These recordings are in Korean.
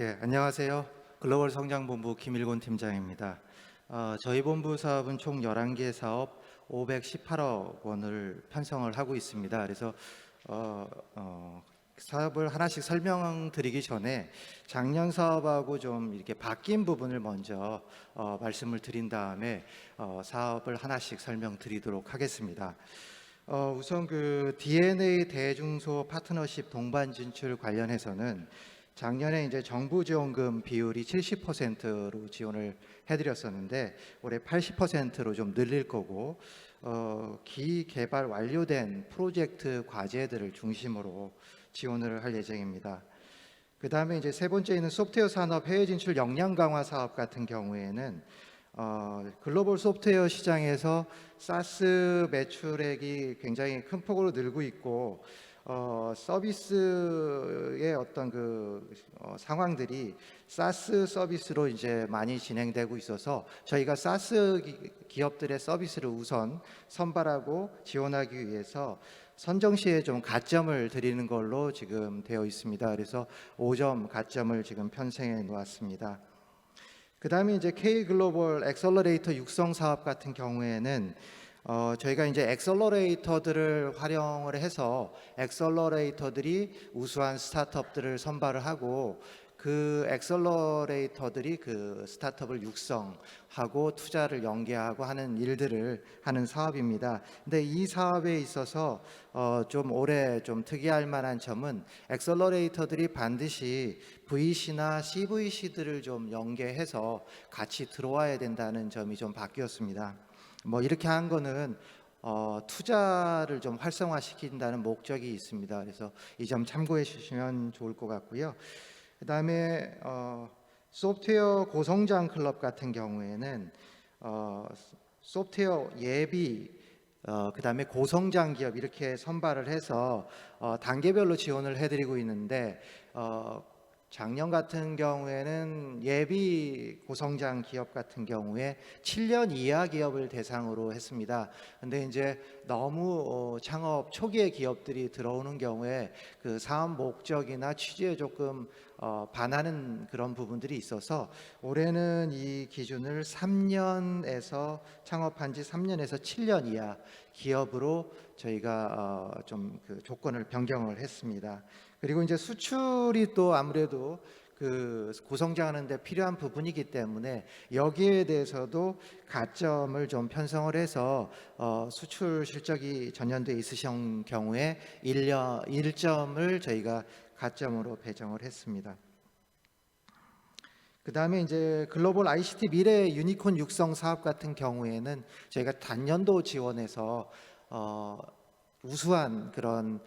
예, 안녕하세요. 글로벌 성장본부 김일곤 팀장입니다. 저희 본부 사업은 총 11개 사업 518억 원을 편성을 하고 있습니다. 그래서 어, 어, 사업을 하나씩 설명드리기 전에 작년 사업하고 좀 이렇게 바뀐 부분을 먼저 말씀을 드린 다음에 사업을 하나씩 설명드리도록 하겠습니다. 우선 그 DNA 대중소 파트너십 동반 진출 관련해서는 작년에 이제 정부 지원금 비율이 70%로 지원을 해드렸었는데 올해 80%로 좀 늘릴 거고 기개발 완료된 프로젝트 과제들을 중심으로 지원을 할 예정입니다. 그 다음에 이제 세 번째는 소프트웨어 산업 해외 진출 역량 강화 사업 같은 경우에는 글로벌 소프트웨어 시장에서 사스 매출액이 굉장히 큰 폭으로 늘고 있고 서비스의 어떤 상황들이 사스 서비스로 이제 많이 진행되고 있어서 저희가 사스 기업들의 서비스를 우선 선발하고 지원하기 위해서 선정 시에 좀 가점을 드리는 걸로 지금 되어 있습니다. 그래서 5점 가점을 지금 편성해 놓았습니다. 그 다음에 이제 K 글로벌 엑셀러레이터 육성 사업 같은 경우에는 저희가 이제 엑셀러레이터들을 활용을 해서 엑셀러레이터들이 우수한 스타트업들을 선발을 하고 그 엑셀러레이터들이 그 스타트업을 육성하고 투자를 연계하고 하는 일들을 하는 사업입니다. 근데 이 사업에 있어서 좀 올해 좀 특이할 만한 점은 엑셀러레이터들이 반드시 VC나 CVC들을 좀 연계해서 같이 들어와야 된다는 점이 좀 바뀌었습니다. 뭐 이렇게 한 거는 투자를 좀 활성화시킨다는 목적이 있습니다. 그래서 이 점 참고해 주시면 좋을 것 같고요. 그 다음에 소프트웨어 고성장 클럽 같은 경우에는 소프트웨어 예비 그 다음에 고성장 기업 이렇게 선발을 해서 단계별로 지원을 해드리고 있는데 작년 같은 경우에는 예비 고성장 기업 같은 경우에 7년 이하 기업을 대상으로 했습니다. 근데 이제 너무 창업 초기의 기업들이 들어오는 경우에 그 사업 목적이나 취지에 조금 반하는 그런 부분들이 있어서 올해는 이 기준을 3년에서 창업한 지 3년에서 7년 이하 기업으로 저희가 좀 그 조건을 변경을 했습니다. 그리고 이제 수출이 또 아무래도 그 고성장하는 데 필요한 부분이기 때문에 여기에 대해서도 가점을 좀 편성을 해서 수출 실적이 전년도에 있으신 경우에 1점을 저희가 가점으로 배정을 했습니다. 그 다음에 이제 글로벌 ICT 미래 유니콘 육성 사업 같은 경우에는 저희가 단년도 지원해서 우수한 그런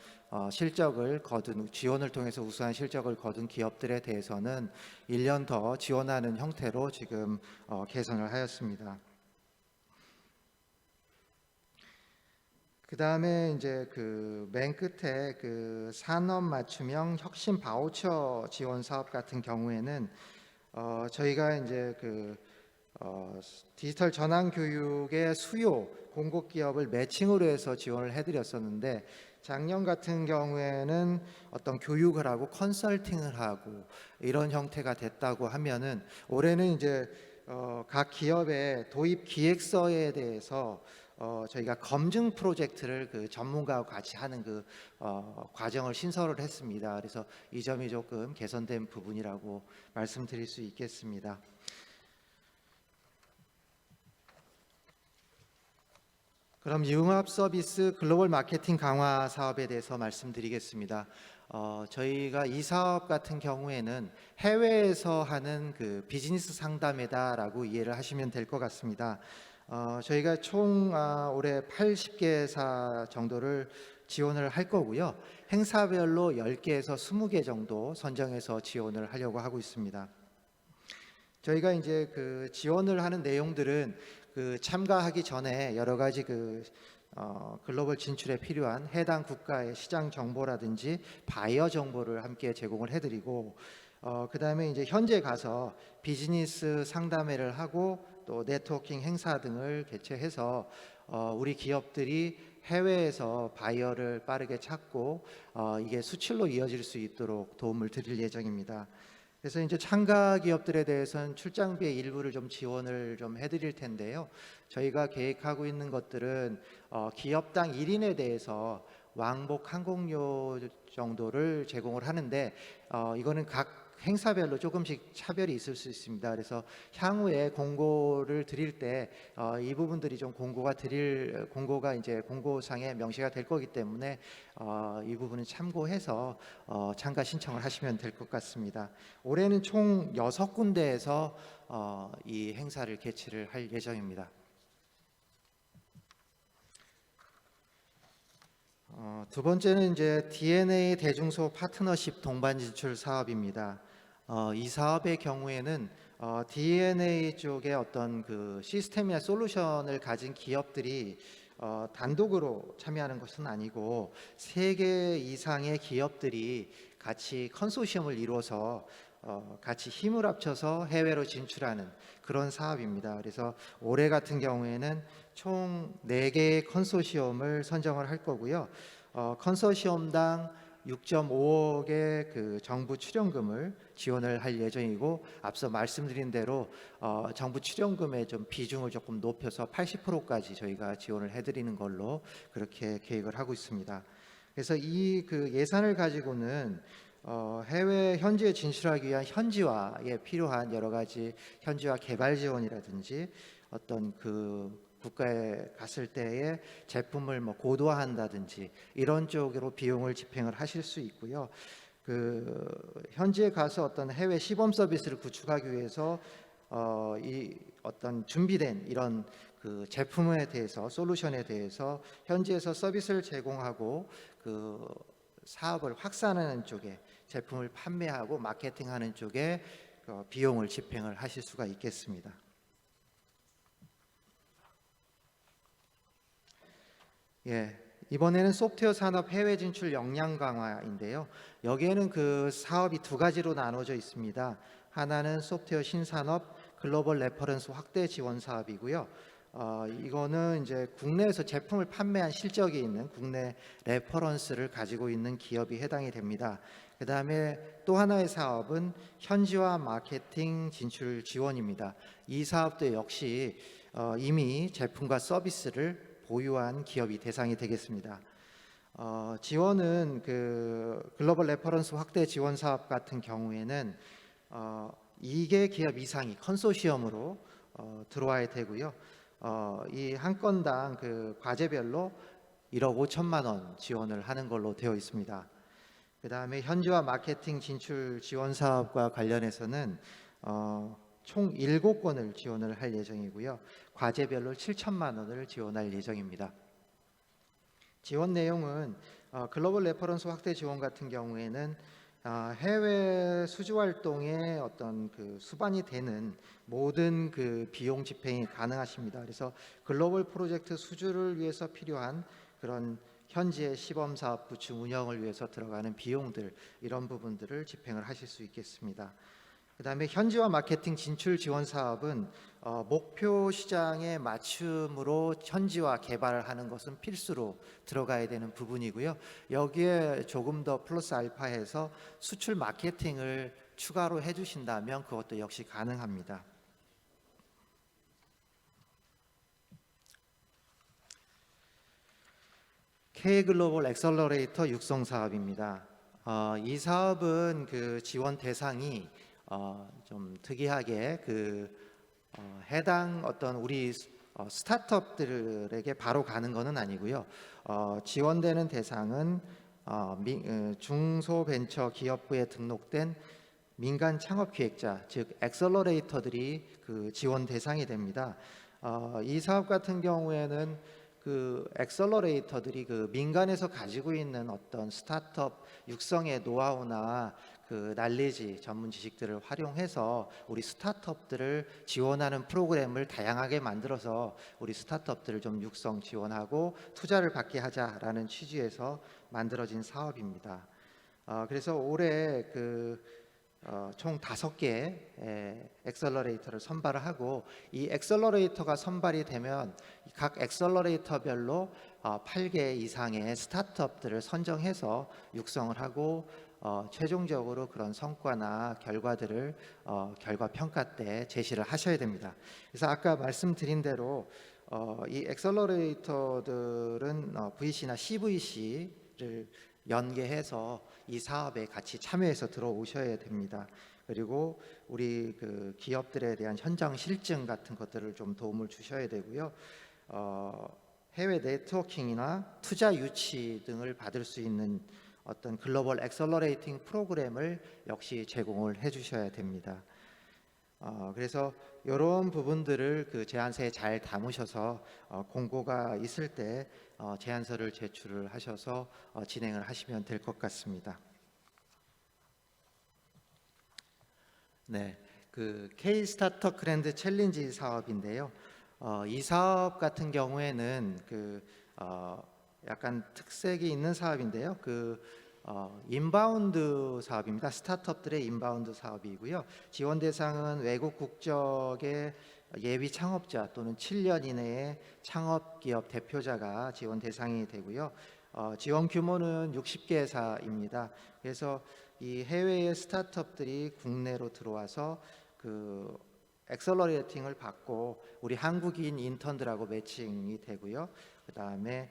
실적을 거둔 지원을 통해서 우수한 실적을 거둔 기업들에 대해서는 1년 더 지원하는 형태로 지금 개선을 하였습니다. 그 다음에 이제 그 맨 끝에 그 산업 맞춤형 혁신 바우처 지원 사업 같은 경우에는 저희가 이제 그 디지털 전환 교육의 수요 공급 기업을 매칭으로 해서 지원을 해드렸었는데 작년 같은 경우에는 어떤 교육을 하고 컨설팅을 하고 이런 형태가 됐다고 하면은 올해는 이제 각 기업의 도입 기획서에 대해서 저희가 검증 프로젝트를 그 전문가와 같이 하는 그 과정을 신설을 했습니다. 그래서 이 점이 조금 개선된 부분이라고 말씀드릴 수 있겠습니다. 그럼 융합 서비스 글로벌 마케팅 강화 사업에 대해서 말씀드리겠습니다. 저희가 이 사업 같은 경우에는 해외에서 하는 그 비즈니스 상담회다라고 이해를 하시면 될 것 같습니다. 저희가 총 올해 80개사 정도를 지원을 할 거고요. 행사별로 10개에서 20개 정도 선정해서 지원을 하려고 하고 있습니다. 저희가 이제 그 지원을 하는 내용들은 그 참가하기 전에 여러 가지 그 글로벌 진출에 필요한 해당 국가의 시장 정보라든지 바이어 정보를 함께 제공을 해드리고 그 다음에 이제 현재 가서 비즈니스 상담회를 하고 또 네트워킹 행사 등을 개최해서 우리 기업들이 해외에서 바이어를 빠르게 찾고 이게 수출로 이어질 수 있도록 도움을 드릴 예정입니다. 그래서 이제 참가 기업들에 대해서는 출장비의 일부를 좀 지원을 좀 해드릴 텐데요. 저희가 계획하고 있는 것들은 기업당 1인에 대해서 왕복 항공료 정도를 제공을 하는데 이거는 각 행사별로 조금씩 차별이 있을 수 있습니다. 그래서 향후에 공고를 드릴 때 이 부분들이 좀 공고가 이제 공고상에 명시가 될 거기 때문에 이 부분은 참고해서 참가 신청을 하시면 될 것 같습니다. 올해는 총 6군데에서 이 행사를 개최를 할 예정입니다. 두 번째는 이제 DNA 대중소 파트너십 동반 진출 사업입니다. 이 사업의 경우에는 DNA 쪽에 어떤 그 시스템이나 솔루션을 가진 기업들이 단독으로 참여하는 것은 아니고 3개 이상의 기업들이 같이 컨소시엄을 이루어서 같이 힘을 합쳐서 해외로 진출하는 그런 사업입니다. 그래서 올해 같은 경우에는 총 4개의 컨소시엄을 선정을 할 거고요. 컨소시엄당 6.5억의 그 정부 출연금을 지원을 할 예정이고, 앞서 말씀드린 대로 정부 출연금의 좀 비중을 조금 높여서 80%까지 저희가 지원을 해드리는 걸로 그렇게 계획을 하고 있습니다. 그래서 이 그 예산을 가지고는 해외 현지에 진출하기 위한 현지화에 필요한 여러 가지 현지화 개발 지원이라든지 어떤 그 국가에 갔을 때의 제품을 뭐 고도화한다든지 이런 쪽으로 비용을 집행을 하실 수 있고요. 그 현지에 가서 어떤 해외 시범 서비스를 구축하기 위해서 이 어떤 준비된 이런 그 제품에 대해서 솔루션에 대해서 현지에서 서비스를 제공하고 그 사업을 확산하는 쪽에 제품을 판매하고 마케팅하는 쪽에 비용을 집행을 하실 수가 있겠습니다. 예, 이번에는 소프트웨어 산업 해외 진출 역량 강화인데요. 여기에는 그 사업이 2가지로 나눠져 있습니다. 하나는 소프트웨어 신산업 글로벌 레퍼런스 확대 지원 사업이고요. 이거는 이제 국내에서 제품을 판매한 실적이 있는 국내 레퍼런스를 가지고 있는 기업이 해당이 됩니다. 그 다음에 또 하나의 사업은 현지화 마케팅 진출 지원입니다. 이 사업도 역시 이미 제품과 서비스를 보유한 기업이 대상이 되겠습니다. 지원은 그 글로벌 레퍼런스 확대 지원 사업 같은 경우에는 2개 기업 이상이 컨소시엄으로 들어와야 되고요. 이 한 건당 그 과제별로 1억 5천만 원 지원을 하는 걸로 되어 있습니다. 그 다음에 현지화 마케팅 진출 지원 사업과 관련해서는 총 7건을 지원을 할 예정이고요. 과제별로 7천만 원을 지원할 예정입니다. 지원 내용은 글로벌 레퍼런스 확대 지원 같은 경우에는 해외 수주 활동에 어떤 그 수반이 되는 모든 그 비용 집행이 가능하십니다. 그래서 글로벌 프로젝트 수주를 위해서 필요한 그런 현지의 시범 사업 구축 운영을 위해서 들어가는 비용들, 이런 부분들을 집행을 하실 수 있겠습니다. 그다음에 현지화 마케팅 진출 지원 사업은 목표 시장에 맞춤으로 현지화 개발을 하는 것은 필수로 들어가야 되는 부분이고요. 여기에 조금 더 플러스 알파해서 수출 마케팅을 추가로 해주신다면 그것도 역시 가능합니다. K글로벌 엑셀러레이터 육성 사업입니다. 이 사업은 그 지원 대상이 좀 특이하게 해당 어떤 우리 스타트업들에게 바로 가는 것은 아니고요. 지원되는 대상은 중소벤처기업부에 등록된 민간 창업기획자, 즉 엑셀러레이터들이 그 지원 대상이 됩니다. 이 사업 같은 경우에는 그 엑셀러레이터들이 그 민간에서 가지고 있는 어떤 스타트업 육성의 노하우나 그 날리지 전문 지식들을 활용해서 우리 스타트업들을 지원하는 프로그램을 다양하게 만들어서 우리 스타트업들을 좀 육성 지원하고 투자를 받게 하자라는 취지에서 만들어진 사업입니다. 그래서 올해 그 총 5개의 엑셀러레이터를 선발을 하고, 이 엑셀러레이터가 선발이 되면 각 엑셀러레이터별로 8개 이상의 스타트업들을 선정해서 육성을 하고, 최종적으로 그런 성과나 결과들을 결과 평가 때 제시를 하셔야 됩니다. 그래서 아까 말씀드린 대로 이 엑셀러레이터들은 VC나 CVC를 연계해서 이 사업에 같이 참여해서 들어오셔야 됩니다. 그리고 우리 그 기업들에 대한 현장 실증 같은 것들을 좀 도움을 주셔야 되고요. 해외 네트워킹이나 투자 유치 등을 받을 수 있는 어떤 글로벌 엑셀러레이팅 프로그램을 역시 제공을 해주셔야 됩니다. 그래서 이런 부분들을 그 제안서에 잘 담으셔서 공고가 있을 때 제안서를 제출을 하셔서 진행을 하시면 될 것 같습니다. 네, 그 K 스타트업 그랜드 챌린지 사업인데요. 이 사업 같은 경우에는 약간 특색이 있는 사업인데요. 인바운드 사업입니다. 스타트업들의 인바운드 사업이고요. 지원 대상은 외국 국적의 예비 창업자 또는 7년 이내의 창업 기업 대표자가 지원 대상이 되고요. 지원 규모는 60개사입니다. 그래서 이 해외의 스타트업들이 국내로 들어와서 그 엑셀러레이팅을 받고 우리 한국인 인턴들하고 매칭이 되고요. 그 다음에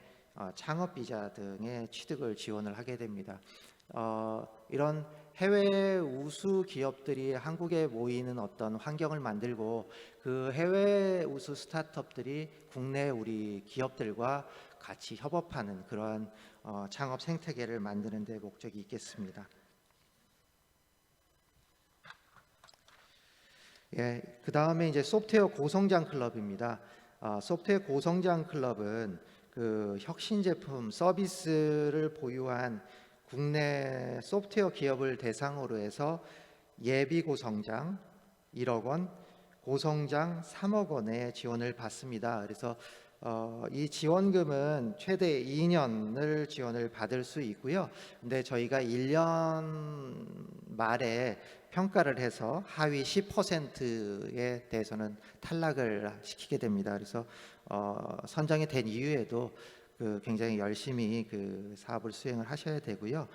창업 비자 등의 취득을 지원을 하게 됩니다. 이런 해외 우수 기업들이 한국에 모이는 어떤 환경을 만들고, 그 해외 우수 스타트업들이 국내 우리 기업들과 같이 협업하는 그러한 창업 생태계를 만드는 데 목적이 있겠습니다. 예, 그 다음에 이제 소프트웨어 고성장 클럽입니다. 소프트웨어 고성장 클럽은 그 혁신 제품 서비스를 보유한 국내 소프트웨어 기업을 대상으로 해서 예비 고성장 1억 원, 고성장 3억 원의 지원을 받습니다. 그래서 이 지원금은 최대 2년을 지원을 받을 수 있고요. 근데 저희가 1년 말에 평가를 해서 하위 10%에 대해서는 탈락을 시키게 됩니다. 그래서 선정이 된 이후에도 굉장히 열심히 그 사업을 수행을 하셔야 되고요.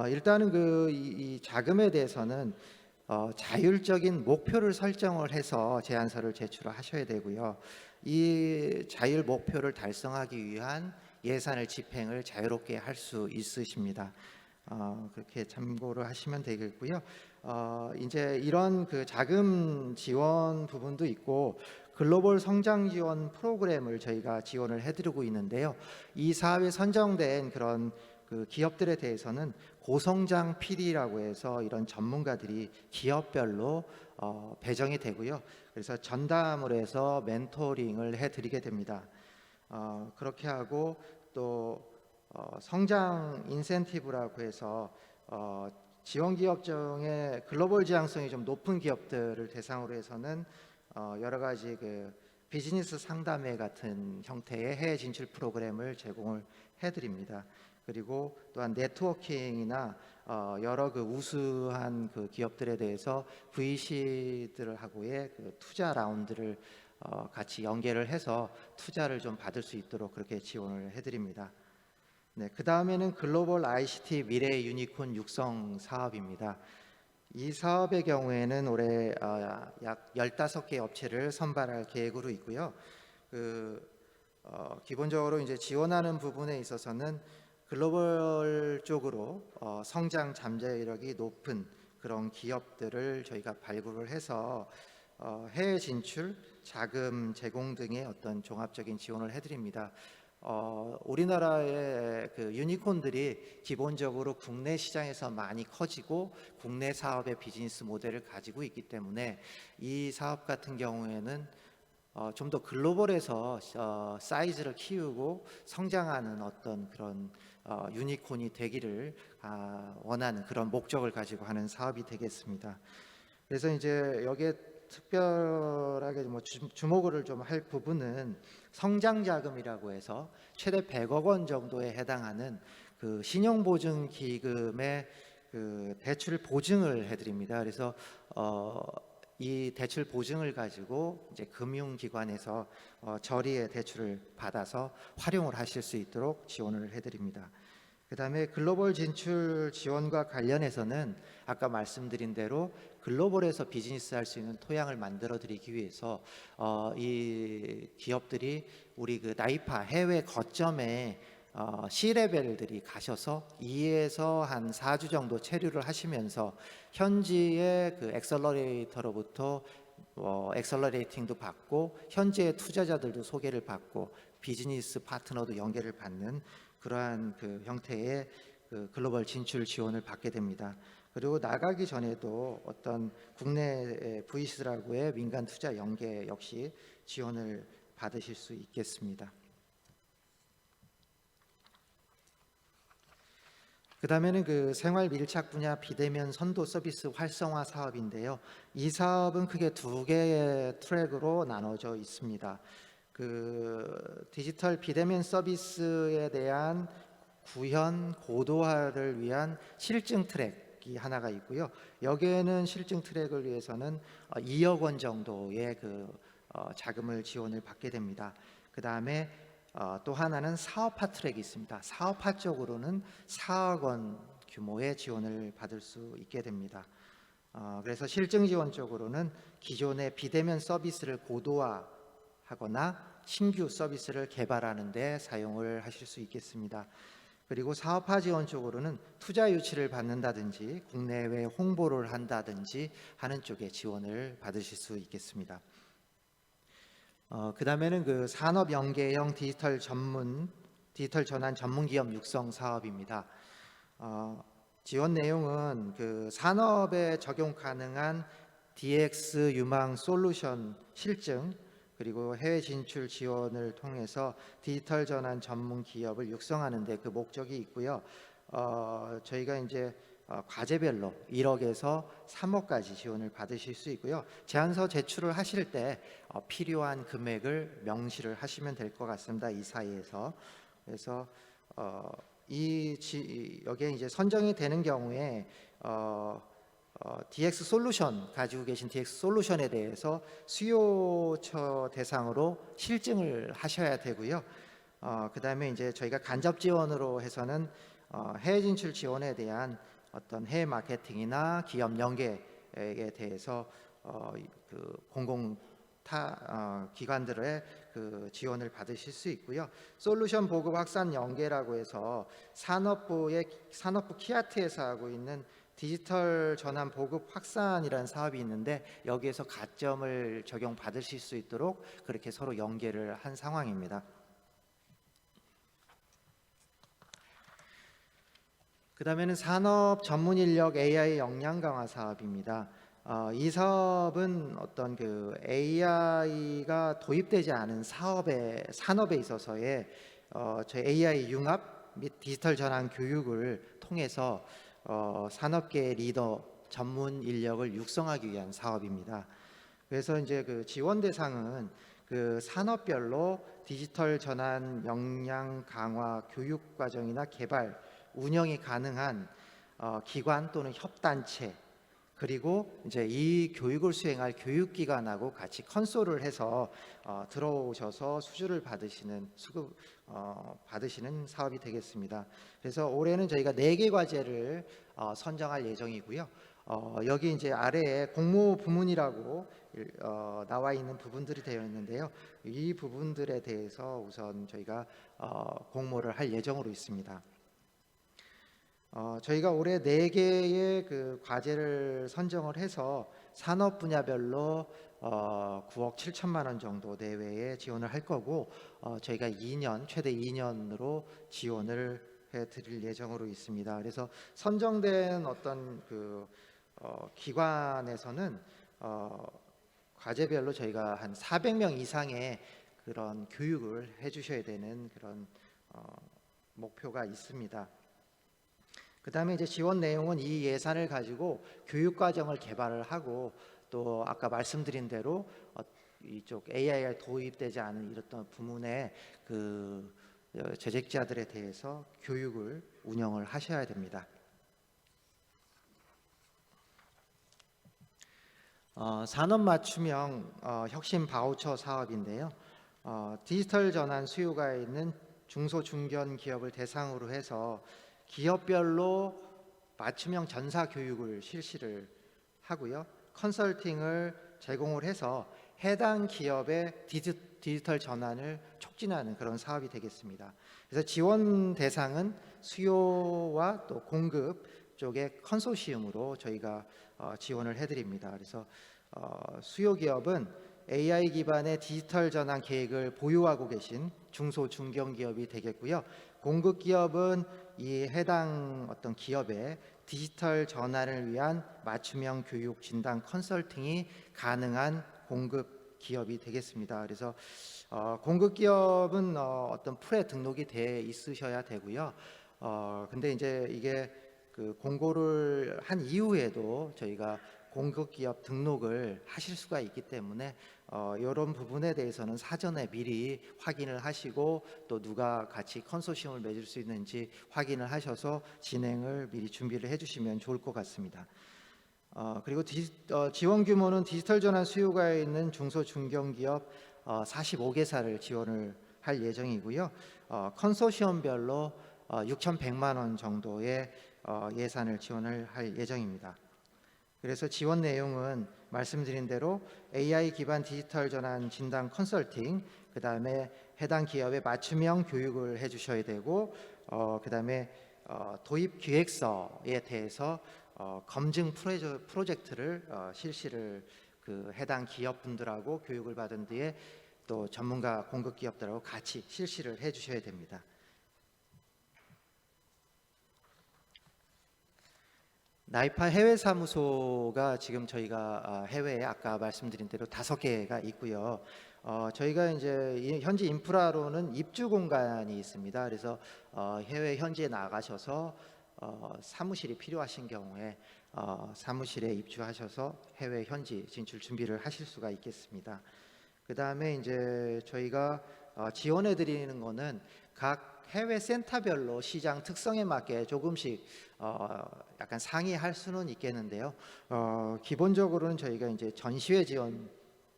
일단은 이 자금에 대해서는 자율적인 목표를 설정을 해서 제안서를 제출을 하셔야 되고요. 이 자율 목표를 달성하기 위한 예산을 집행을 자유롭게 할 수 있으십니다. 그렇게 참고를 하시면 되겠고요. 이제 이런 그 자금 지원 부분도 있고, 글로벌 성장 지원 프로그램을 저희가 지원을 해드리고 있는데요. 이 사업에 선정된 그런 그 기업들에 대해서는 고성장 PD라고 해서 이런 전문가들이 기업별로 배정이 되고요. 그래서 전담을 해서 멘토링을 해드리게 됩니다. 그렇게 하고 또 성장 인센티브라고 해서 지원 기업 중에 글로벌 지향성이 좀 높은 기업들을 대상으로 해서는 여러 가지 그 비즈니스 상담회 같은 형태의 해외 진출 프로그램을 제공을 해드립니다. 그리고 또한 네트워킹이나 여러 그 우수한 그 기업들에 대해서 VC들하고의 그 투자 라운드를 같이 연계를 해서 투자를 좀 받을 수 있도록 그렇게 지원을 해드립니다. 네, 그 다음에는 글로벌 ICT 미래 유니콘 육성 사업입니다. 이 사업의 경우에는 올해 약 15개 업체를 선발할 계획으로 있고요. 기본적으로 이제 지원하는 부분에 있어서는 글로벌 쪽으로 성장 잠재력이 높은 그런 기업들을 저희가 발굴을 해서 해외 진출, 자금 제공 등의 어떤 종합적인 지원을 해드립니다. 우리나라의 그 유니콘들이 기본적으로 국내 시장에서 많이 커지고 국내 사업의 비즈니스 모델을 가지고 있기 때문에 이 사업 같은 경우에는 좀 더 글로벌에서 사이즈를 키우고 성장하는 어떤 그런 유니콘이 되기를 원하는 그런 목적을 가지고 하는 사업이 되겠습니다. 그래서 이제 여기에 특별하게 뭐 주목을 좀 할 부분은 성장 자금이라고 해서 최대 100억 원 정도에 해당하는 그 신용보증 기금의 그 대출 보증을 해드립니다. 그래서 이 대출 보증을 가지고 이제 금융기관에서 저리의 대출을 받아서 활용을 하실 수 있도록 지원을 해드립니다. 그다음에 글로벌 진출 지원과 관련해서는 아까 말씀드린 대로 글로벌에서 비즈니스 할 수 있는 토양을 만들어 드리기 위해서 이 기업들이 우리 그 나이파 해외 거점에 C레벨들이 가셔서 2에서 한 4주 정도 체류를 하시면서 현지의 그 엑셀러레이터로부터 엑셀러레이팅도 받고 현지의 투자자들도 소개를 받고 비즈니스 파트너도 연계를 받는 그러한 그 형태의 그 글로벌 진출 지원을 받게 됩니다. 그리고 나가기 전에도 어떤 국내 VC들하고의 민간 투자 연계 역시 지원을 받으실 수 있겠습니다. 그 다음에는 그 생활 밀착 분야 비대면 선도 서비스 활성화 사업인데요. 이 사업은 크게 두 개의 트랙으로 나눠져 있습니다. 그 디지털 비대면 서비스에 대한 구현 고도화를 위한 실증 트랙이 하나가 있고요. 여기에는 실증 트랙을 위해서는 2억 원 정도의 그 자금을 지원을 받게 됩니다. 그 다음에 또 하나는 사업화 트랙이 있습니다. 사업화 쪽으로는 4억 원 규모의 지원을 받을 수 있게 됩니다. 그래서 실증 지원 쪽으로는 기존의 비대면 서비스를 고도화하거나 신규 서비스를 개발하는 데 사용을 하실 수 있겠습니다. 그리고 사업화 지원 쪽으로는 투자 유치를 받는다든지 국내외 홍보를 한다든지 하는 쪽에 지원을 받으실 수 있겠습니다. 그 다음에는 그 산업 연계형 디지털 전환 전문 기업 육성 사업입니다. 지원 내용은 그 산업에 적용 가능한 DX 유망 솔루션 실증 그리고 해외 진출 지원을 통해서 디지털 전환 전문 기업을 육성하는 데 그 목적이 있고요. 저희가 이제 과제별로 1억에서 3억까지 지원을 받으실 수 있고요. 제안서 제출을 하실 때 필요한 금액을 명시를 하시면 될 것 같습니다. 이 사이에서. 그래서 여기에 이제 선정이 되는 경우에 DX 솔루션 가지고 계신 DX 솔루션에 대해서 수요처 대상으로 실증을 하셔야 되고요. 그 다음에 이제 저희가 간접 지원으로 해서는 해외 진출 지원에 대한 어떤 해외 마케팅이나 기업 연계에 대해서 그 기관들의 그 지원을 받으실 수 있고요. 솔루션 보급 확산 연계라고 해서 산업부 키아트에서 하고 있는 디지털 전환 보급 확산이라는 사업이 있는데 여기에서 가점을 적용 받으실 수 있도록 그렇게 서로 연계를 한 상황입니다. 그 다음에는 산업 전문 인력 AI 역량 강화 사업입니다. 이 사업은 어떤 그 AI가 도입되지 않은 산업에 있어서의 저희 AI 융합 및 디지털 전환 교육을 통해서 산업계 리더 전문 인력을 육성하기 위한 사업입니다. 그래서 이제 그 지원 대상은 그 산업별로 디지털 전환 역량 강화 교육 과정이나 개발 운영이 가능한 기관 또는 협단체 그리고 이제 이 교육을 수행할 교육기관하고 같이 컨소를 해서 들어오셔서 수주를 받으시는 받으시는 사업이 되겠습니다. 그래서 올해는 저희가 4개 과제를 선정할 예정이고요. 여기 이제 아래에 공모 부문이라고 나와 있는 부분들이 되어 있는데요. 이 부분들에 대해서 우선 저희가 공모를 할 예정으로 있습니다. 저희가 올해 4개의 그 과제를 선정을 해서 산업 분야별로 9억 7천만 원 정도 내외에 지원을 할 거고 저희가 최대 2년으로 지원을 해드릴 예정으로 있습니다. 그래서 선정된 어떤 그 기관에서는 과제별로 저희가 한 400명 이상의 그런 교육을 해주셔야 되는 그런 목표가 있습니다. 그 다음에 이제 지원 내용은 이 예산을 가지고 교육 과정을 개발을 하고 또 아까 말씀드린 대로 이쪽 AI가 도입되지 않은 이런 부문의 그 재직자들에 대해서 교육을 운영을 하셔야 됩니다. 산업 맞춤형 혁신 바우처 사업인데요. 디지털 전환 수요가 있는 중소 중견 기업을 대상으로 해서 기업별로 맞춤형 전사 교육을 실시를 하고요. 컨설팅을 제공을 해서 해당 기업의 디지털 전환을 촉진하는 그런 사업이 되겠습니다. 그래서 지원 대상은 수요와 또 공급 쪽의 컨소시엄으로 저희가 지원을 해드립니다. 그래서 수요 기업은 AI 기반의 디지털 전환 계획을 보유하고 계신 중소 중견 기업이 되겠고요. 공급 기업은 이 해당 어떤 기업의 디지털 전환을 위한 맞춤형 교육 진단 컨설팅이 가능한 공급 기업이 되겠습니다. 그래서 공급 기업은 어떤 풀에 등록이 돼 있으셔야 되고요. 근데 이제 이게 그 공고를 한 이후에도 저희가 공급 기업 등록을 하실 수가 있기 때문에 이런 부분에 대해서는 사전에 미리 확인을 하시고 또 누가 같이 컨소시엄을 맺을 수 있는지 확인을 하셔서 진행을 미리 준비를 해주시면 좋을 것 같습니다. 그리고 지원 규모는 디지털 전환 수요가 있는 중소 중견기업 45개사를 지원을 할 예정이고요. 컨소시엄별로 6,100만 원 정도의 예산을 지원을 할 예정입니다. 그래서 지원 내용은 말씀드린 대로 AI 기반 디지털 전환 진단 컨설팅, 그 다음에 해당 기업에 맞춤형 교육을 해주셔야 되고, 그 다음에 도입 기획서에 대해서 검증 프로젝트를 실시를 그 해당 기업분들하고 교육을 받은 뒤에 또 전문가 공급 기업들하고 같이 실시를 해주셔야 됩니다. 나이파 해외 사무소가 지금 저희가 해외에 아까 말씀드린 대로 5개가 있고요. 저희가 이제 현지 인프라로는 입주 공간이 있습니다. 그래서 해외 현지에 나가셔서 사무실이 필요하신 경우에 사무실에 입주하셔서 해외 현지 진출 준비를 하실 수가 있겠습니다. 그 다음에 이제 저희가 지원해 드리는 거는 각 해외 센터별로 시장 특성에 맞게 조금씩 약간 상이할 수는 있겠는데요. 기본적으로는 저희가 이제 전시회 지원,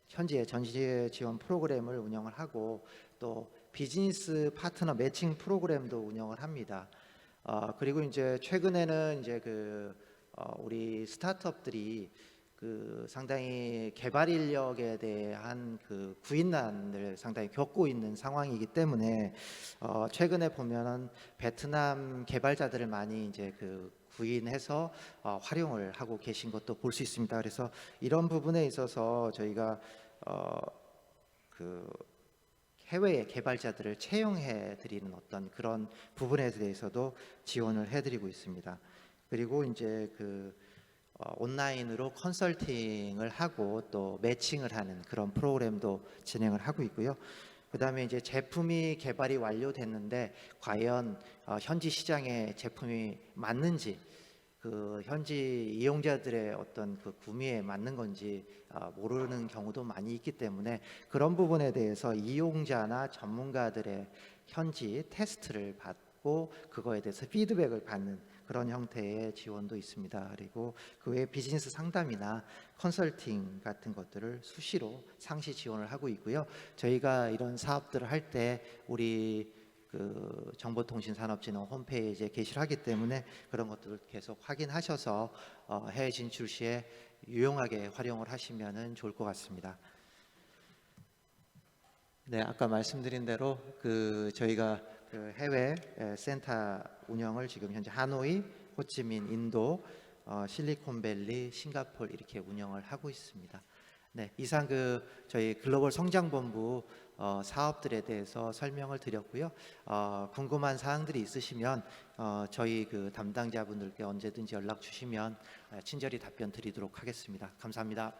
현지의 전시회 지원 프로그램을 운영을 하고 또 비즈니스 파트너 매칭 프로그램도 운영을 합니다. 그리고 이제 최근에는 이제 우리 스타트업들이 상당히 개발 인력에 대한 구인난을 상당히 겪고 있는 상황이기 때문에 최근에 보면은 베트남 개발자들을 많이 이제 구인해서 활용을 하고 계신 것도 볼 수 있습니다. 그래서 이런 부분에 있어서 저희가 해외의 개발자들을 채용해 드리는 어떤 그런 부분에 대해서도 지원을 해드리고 있습니다. 그리고 이제 온라인으로 컨설팅을 하고 또 매칭을 하는 그런 프로그램도 진행을 하고 있고요. 그 다음에 이제 제품이 개발이 완료됐는데 과연 현지 시장에 제품이 맞는지 현지 이용자들의 어떤 구매에 맞는 건지 모르는 경우도 많이 있기 때문에 그런 부분에 대해서 이용자나 전문가들의 현지 테스트를 받고 그거에 대해서 피드백을 받는 그런 형태의 지원도 있습니다. 그리고 그 외에 비즈니스 상담이나 컨설팅 같은 것들을 수시로 상시 지원을 하고 있고요. 저희가 이런 사업들을 할 때 우리 정보통신산업진흥 홈페이지에 게시를 하기 때문에 그런 것들을 계속 확인하셔서 해외 진출 시에 유용하게 활용을 하시면 좋을 것 같습니다. 네, 아까 말씀드린 대로 저희가 해외 센터 운영을 지금 현재 하노이, 호치민, 인도, 실리콘밸리, 싱가포르 이렇게 운영을 하고 있습니다. 네, 이상 저희 글로벌 성장본부 사업들에 대해서 설명을 드렸고요. 궁금한 사항들이 있으시면 저희 담당자분들께 언제든지 연락 주시면 친절히 답변 드리도록 하겠습니다. 감사합니다.